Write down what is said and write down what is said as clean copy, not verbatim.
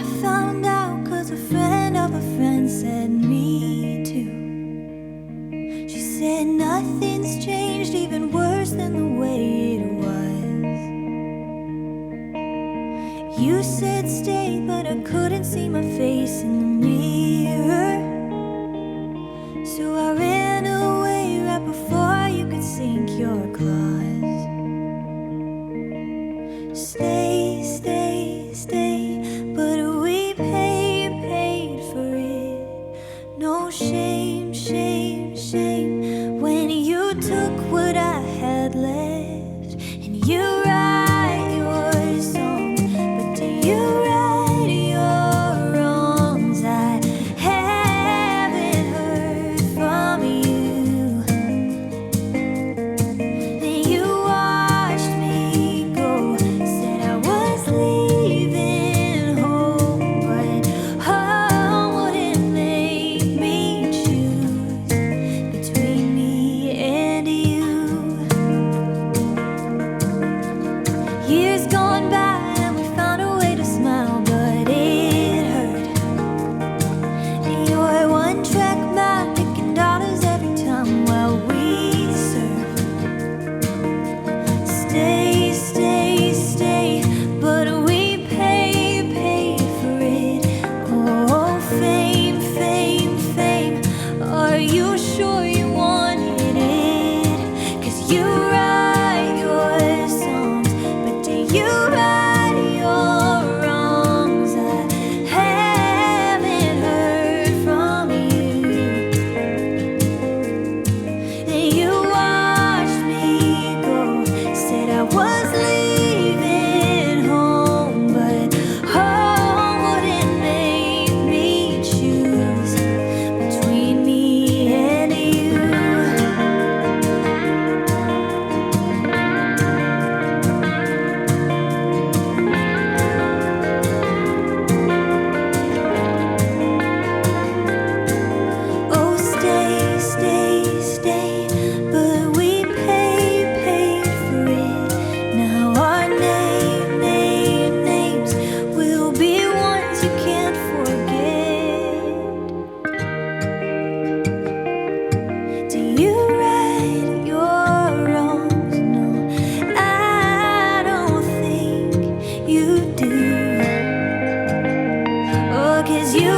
I found out 'cause a friend of a friend said me too. She said nothing's changed, even worse than the way it was. You said stay, but I couldn't see my face in the mirror. So I ran away right before you could sink your claws. Stay, stay, stay, but we paid for it. No shame, shame, shame, when you took what I had left. And you write your songs, but do you right your wrongs? I haven't heard from you. Then you watched me go, said I was leaving home, but home wouldn't make me choose between me and you. Years gone by and we found a way to smile, but it hurt. You're one-track mind, picking dollars every time while we serve. Stay, stay, stay, but we paid for it. Oh, fame, fame, fame, are you sure you wanted it? 'Cause you write your songs, but do you right your wrongs? I haven't heard from you. Then you watched me go, said I was leaving home, but home wouldn't make me choose between me and you. Oh, stay, stay, stay, but we paid for it. Now our names will be ones you can't forget. Do you right your wrongs? No, I don't think you do. Oh, 'cause you